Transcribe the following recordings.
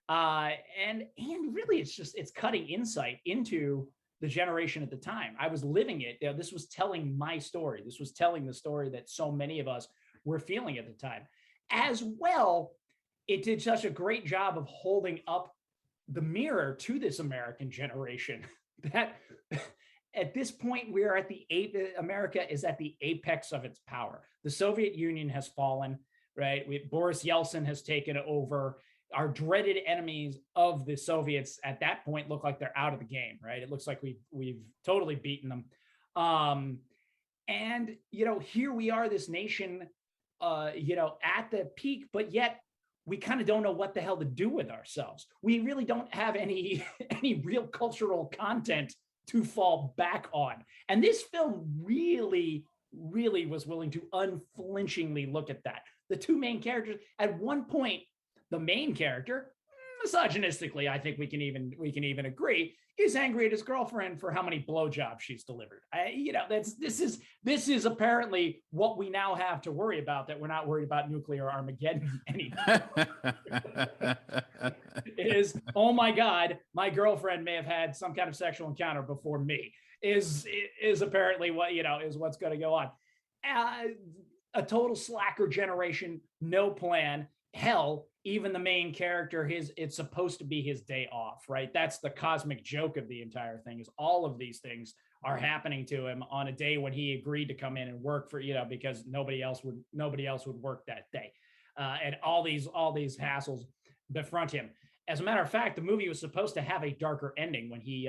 And really, it's cutting insight into the generation at the time. I was living it. You know, this was telling my story. This was telling the story that so many of us were feeling at the time. As well, it did such a great job of holding up the mirror to this American generation that at this point we're at America is at the apex of its power. The Soviet Union has fallen, right? Boris Yeltsin has taken over. Our dreaded enemies of the Soviets at that point look like they're out of the game, right? It looks like we've totally beaten them. And here we are, this nation, at the peak, but yet we kind of don't know what the hell to do with ourselves. We really don't have any any real cultural content to fall back on. And this film really, really was willing to unflinchingly look at that. The two main characters, at one point, the main character, misogynistically, I think we can even agree, is angry at his girlfriend for how many blowjobs she's delivered. This is apparently what we now have to worry about, that we're not worried about nuclear Armageddon anymore. Is, oh my God, my girlfriend may have had some kind of sexual encounter before me, is apparently what, is what's going to go on. A total slacker generation, no plan. Hell, even the main character, it's supposed to be his day off, right? That's the cosmic joke of the entire thing, is all of these things are happening to him on a day when he agreed to come in and work for, because nobody else would work that day. And all these hassles befront him. As a matter of fact, the movie was supposed to have a darker ending when he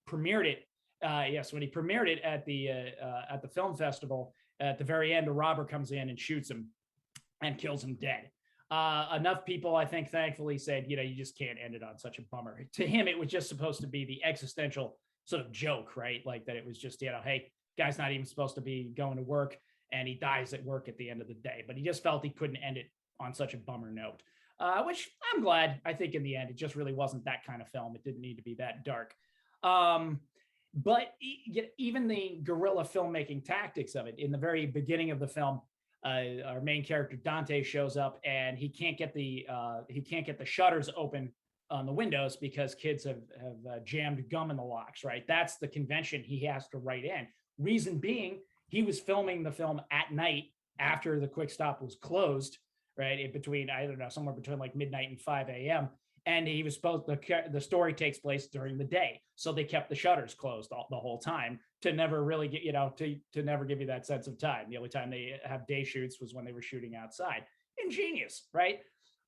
premiered it. When he premiered it at the film festival, at the very end, a robber comes in and shoots him and kills him dead. Enough people, I think, thankfully said, you just can't end it on such a bummer. To him, it was just supposed to be the existential sort of joke, right? Like that it was just, hey, guy's not even supposed to be going to work and he dies at work at the end of the day. But he just felt he couldn't end it on such a bummer note, which I'm glad. I think in the end, it just really wasn't that kind of film. It didn't need to be that dark. But even the guerrilla filmmaking tactics of it, in the very beginning of the film, our main character Dante shows up and he can't get the shutters open on the windows because kids have jammed gum in the locks, right? That's the convention he has to write in. Reason being, he was filming the film at night after the Quick Stop was closed, right? In between, I don't know, somewhere between like midnight and 5 a.m. And he was supposed, the story takes place during the day. So they kept the shutters closed the whole time to never really get, to never give you that sense of time. The only time they have day shoots was when they were shooting outside. Ingenious, right?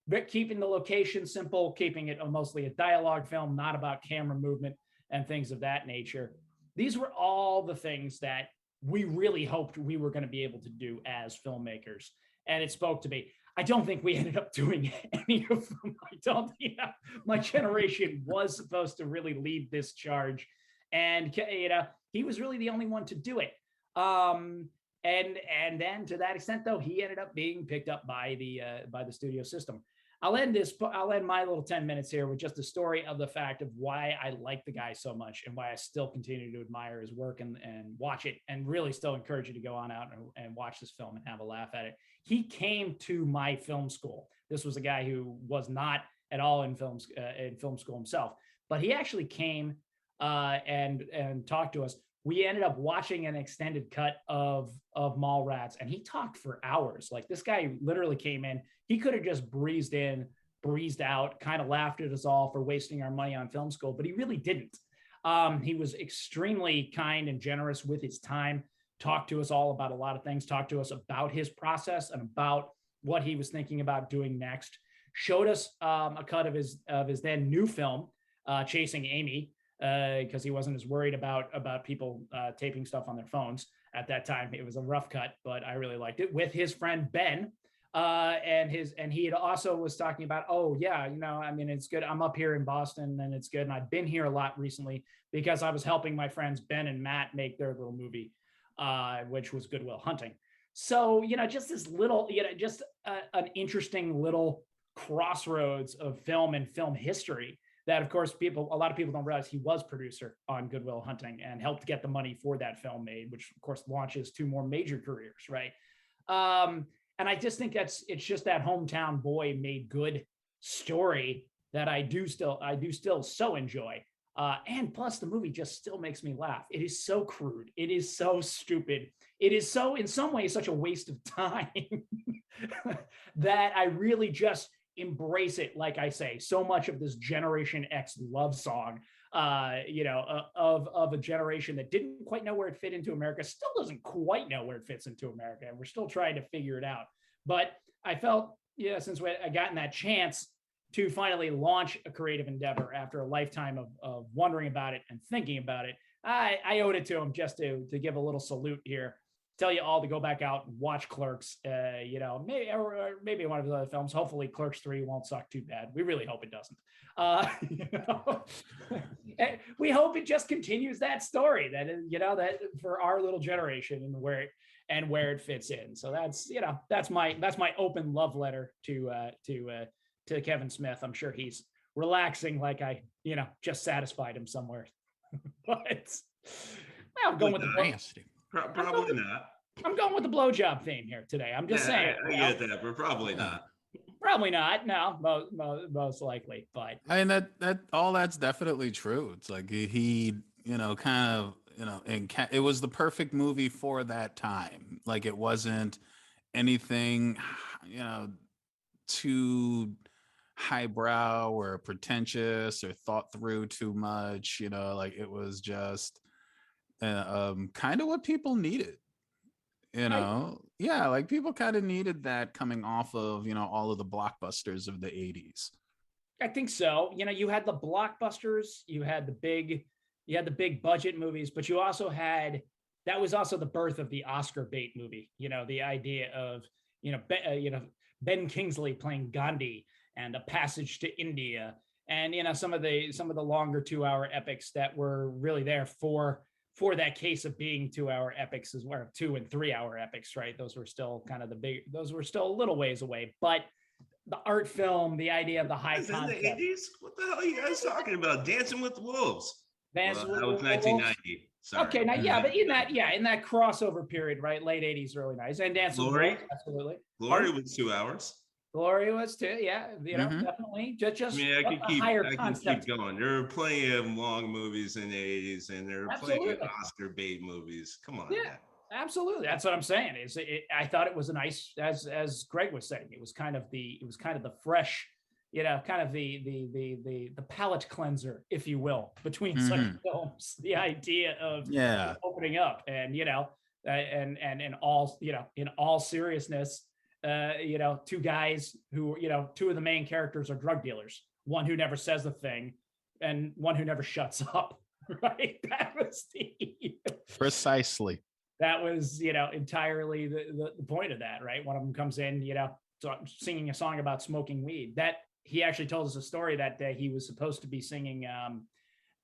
But keeping the location simple, keeping it mostly a dialogue film, not about camera movement and things of that nature. These were all the things that we really hoped we were going to be able to do as filmmakers. And it spoke to me. I don't think we ended up doing any of them. I don't, my generation was supposed to really lead this charge. And, he was really the only one to do it. And then to that extent, though, he ended up being picked up by the studio system. I'll end my little 10 minutes here with just the story of the fact of why I like the guy so much and why I still continue to admire his work and watch it, and really still encourage you to go on out and watch this film and have a laugh at it. He came to my film school. This was a guy who was not at all in film school himself, but he actually came and talked to us. We ended up watching an extended cut of Mallrats, and he talked for hours. Like, this guy literally came in. He could have just breezed in, breezed out, kind of laughed at us all for wasting our money on film school, but he really didn't. He was extremely kind and generous with his time, talked to us all about a lot of things, talked to us about his process and about what he was thinking about doing next, showed us a cut of his then new film, Chasing Amy, because he wasn't as worried about people taping stuff on their phones at that time. It was a rough cut, but I really liked it, with his friend Ben. And he had also was talking about, oh yeah, it's good. I'm up here in Boston and it's good. And I've been here a lot recently because I was helping my friends Ben and Matt make their little movie, which was Good Will Hunting. So, just this little, an interesting little crossroads of film and film history that, of course, a lot of people don't realize he was producer on Good Will Hunting and helped get the money for that film made, which of course launches two more major careers, right? And I just think it's just that hometown boy made good story that I do still so enjoy. And plus, the movie just still makes me laugh. It is so crude. It is so stupid. It is so, in some ways, such a waste of time that I really just embrace it. Like I say, so much of this Generation X love song, of a generation that didn't quite know where it fit into America, still doesn't quite know where it fits into America, and we're still trying to figure it out. But I felt, since I gotten that chance to finally launch a creative endeavor after a lifetime of wondering about it and thinking about it, I owed it to him just to give a little salute here. Tell you all to go back out and watch Clerks. Maybe one of his other films. Hopefully, Clerks 3 won't suck too bad. We really hope it doesn't. We hope it just continues that story that for our little generation and where it fits in. So that's my open love letter to Kevin Smith. I'm sure he's relaxing, like I just satisfied him somewhere. But I'm going with the probably not. I'm going with the blowjob theme here today. I'm just saying. I get that, but probably not. Probably not. No, most likely. But I mean that's definitely true. It's like he kind of it was the perfect movie for that time. Like it wasn't anything too highbrow or pretentious or thought through too much. Like it was just kind of what people needed. Like people kind of needed that coming off of all of the blockbusters of the 80s. I think so. You had the blockbusters, you had the big budget movies, but you also had, that was also the birth of the Oscar bait movie. The idea of Ben Kingsley playing Gandhi and A Passage to India, and some of the longer 2-hour epics that were really there for that case of being 2-hour epics as well, 2 and 3-hour epics, right? Those were still kind of those were still a little ways away, but the art film, the idea of the high concept. In the 80s? What the hell are you guys talking about? Dancing with Wolves. That was 1990. Sorry. Okay, now but in that crossover period, right? Late 80s, early 90s, and Dancing with Wolves, absolutely. Glory was 2 hours. Glory was too, definitely. Just I can keep going. There are plenty of long movies in the 80s, and there are plenty of Oscar bait movies. Come on. Yeah, absolutely. That's what I'm saying. I thought it was a nice, as Greg was saying, it was kind of the fresh, kind of the palate cleanser, if you will, between such films. The idea of opening up and and in all seriousness. Two guys who, two of the main characters are drug dealers, one who never says a thing and one who never shuts up, right? That was precisely. That was, entirely the point of that, right? One of them comes in, singing a song about smoking weed. That he actually told us a story that he was supposed to be singing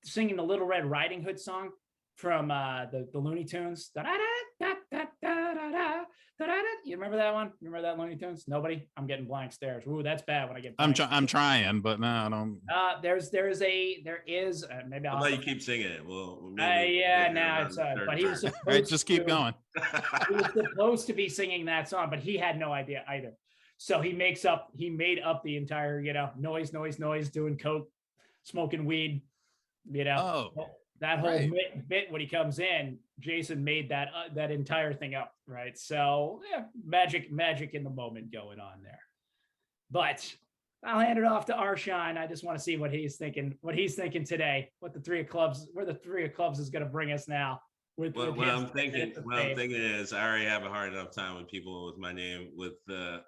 the Little Red Riding Hood song from the Looney Tunes. You remember that one? Remember that Looney Tunes? Nobody? I'm getting blank stares. Ooh, that's bad when I get. I'm trying, but no, I don't. There is maybe I'll let you keep singing it. Well, it's but he was supposed right, just keep going. He was supposed to be singing that song, but he had no idea either. So he made up the entire, noise, doing coke, smoking weed, that whole bit when he comes in. Jason made that entire thing up, right? So magic in the moment going on there. But I'll hand it off to Arshawn. I just want to see what he's thinking today. Where the Three of Clubs is going to bring us now. What I'm thinking is I already have a hard enough time with people with my name with the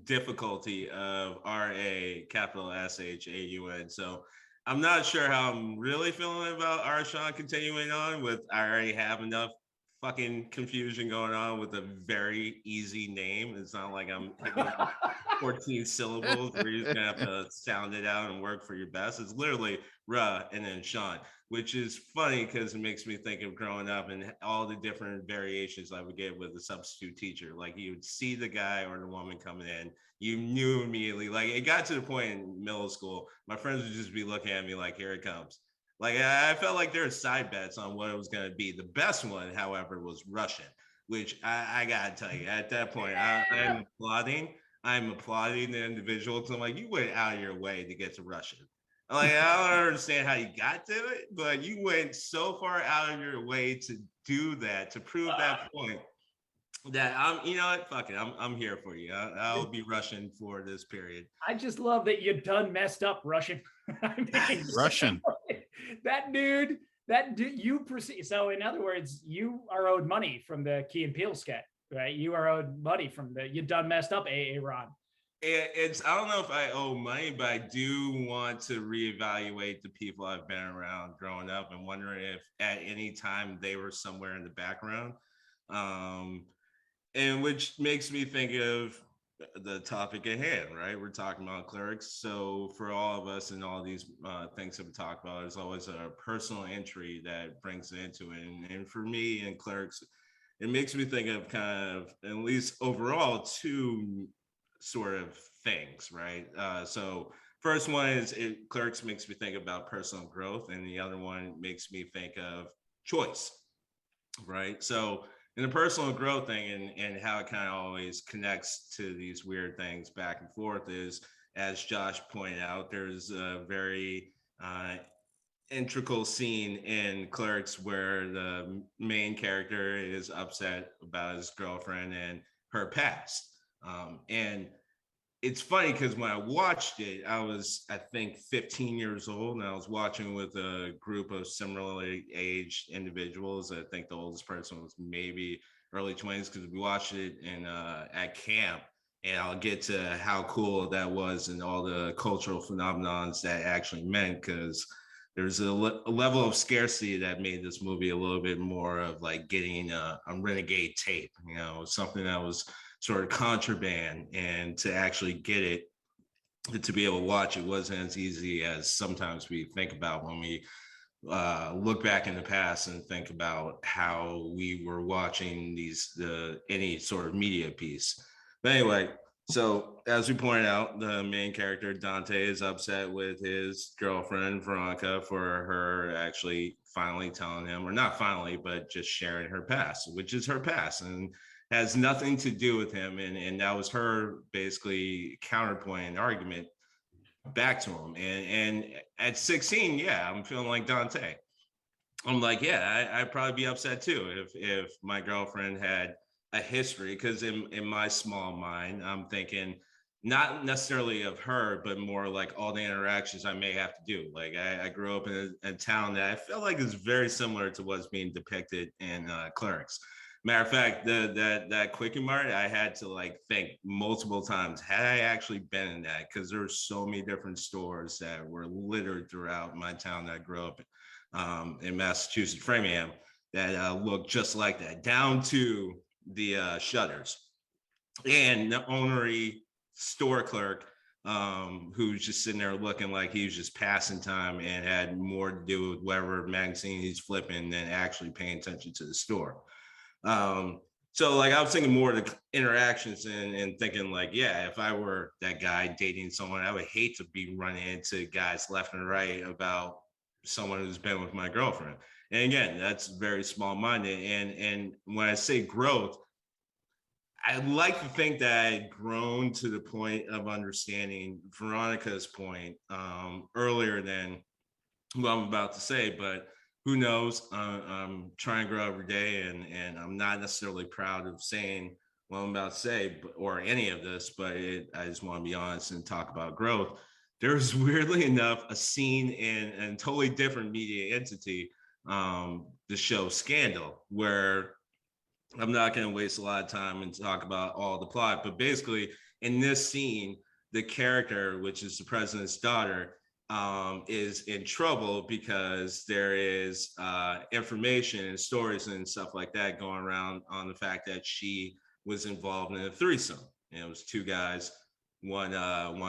difficulty of R-A capital S-H-A-U-N. So I'm not sure how I'm really feeling about Arshawn continuing on with, I already have enough fucking confusion going on with a very easy name. It's not like I'm 14 syllables where you're just gonna have to sound it out and work for your best. It's literally Ra and then Sean, which is funny because it makes me think of growing up and all the different variations I would get with a substitute teacher. Like you would see the guy or the woman coming in, you knew immediately. Like it got to the point in middle school, my friends would just be looking at me like, here it comes. Like I felt like there were side bets on what it was going to be. The best one, however, was Russian, which I got to tell you, at that point, I'm plotting. I'm applauding the individual because I'm like, you went out of your way to get to Russian. Like, I don't understand how you got to it, but you went so far out of your way to do that, to prove that point. That I'm, you know what, fuck it, I'm here for you. I'll be Russian for this period. I just love that you done messed up Russian. I mean, Russian. that dude, you proceed. So in other words, you are owed money from the Key and Peele sketch, right? You are owed money from you done messed up, A. Ron. It's I don't know if I owe money, but I do want to reevaluate the people I've been around growing up and wondering if at any time they were somewhere in the background. And which makes me think of the topic at hand, right? We're talking about Clerks. So for all of us and all these things that we talk about, there's always a personal entry that brings it into it. And for me and Clerks, it makes me think of kind of, at least overall, two sort of things, right? So first one is Clerks makes me think about personal growth, and the other one makes me think of choice, right? So in the personal growth thing and how it kind of always connects to these weird things back and forth is, as Josh pointed out, there's a very integral scene in Clerks where the main character is upset about his girlfriend and her past. And it's funny because when I watched it, I was, I think, 15 years old, and I was watching with a group of similarly aged individuals. I think the oldest person was maybe early 20s because we watched it in at camp. And I'll get to how cool that was and all the cultural phenomenons that actually meant, because there's a level of scarcity that made this movie a little bit more of like getting a renegade tape, you know, something that was sort of contraband, and to actually get it, to be able to watch it wasn't as easy as sometimes we think about when we look back in the past and think about how we were watching any sort of media piece. But anyway, so as we pointed out, the main character Dante is upset with his girlfriend Veronica for her actually finally telling him, or not finally, but just sharing her past, which is her past, and has nothing to do with him. And that was her basically counterpoint and argument back to him. And at 16, yeah, I'm feeling like Dante. I'm like, yeah, I'd probably be upset too if my girlfriend had a history, because in my small mind, I'm thinking not necessarily of her, but more like all the interactions I may have to do. Like I grew up in a town that I feel like is very similar to what's being depicted in Clerks. Matter of fact, that Quickie Mart, I had to like think multiple times, had I actually been in that? Because there were so many different stores that were littered throughout my town that I grew up in Massachusetts, Framingham, that looked just like that, down to the shutters. And the ornery store clerk, who's just sitting there looking like he was just passing time and had more to do with whatever magazine he's flipping than actually paying attention to the store. So like I was thinking more of the interactions and thinking like, yeah, if I were that guy dating someone, I would hate to be running into guys left and right about someone who's been with my girlfriend. And again, that's very small minded. And when I say growth, I like to think that I had grown to the point of understanding Veronica's point earlier than what I'm about to say, but who knows? I'm trying to grow every day, and I'm not necessarily proud of saying what I'm about to say, or any of this, but I just want to be honest and talk about growth. There's weirdly enough a scene in a totally different media entity, the show Scandal, where I'm not going to waste a lot of time and talk about all the plot, but basically in this scene, the character, which is the president's daughter, is in trouble because there is information and stories and stuff like that going around on the fact that she was involved in a threesome. And it was two guys, one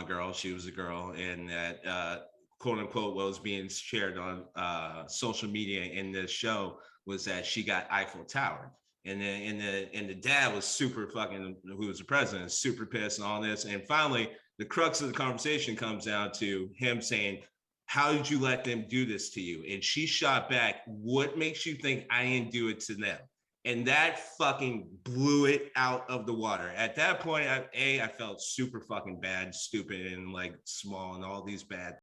girl, she was a girl, and that quote unquote what was being shared on social media in this show was that she got Eiffel Tower. And the dad was super fucking, who was the president, super pissed and all this. And finally, the crux of the conversation comes down to him saying, how did you let them do this to you? And she shot back, what makes you think I didn't do it to them? And that fucking blew it out of the water. At that point, I felt super fucking bad, stupid, and like small, and all these bad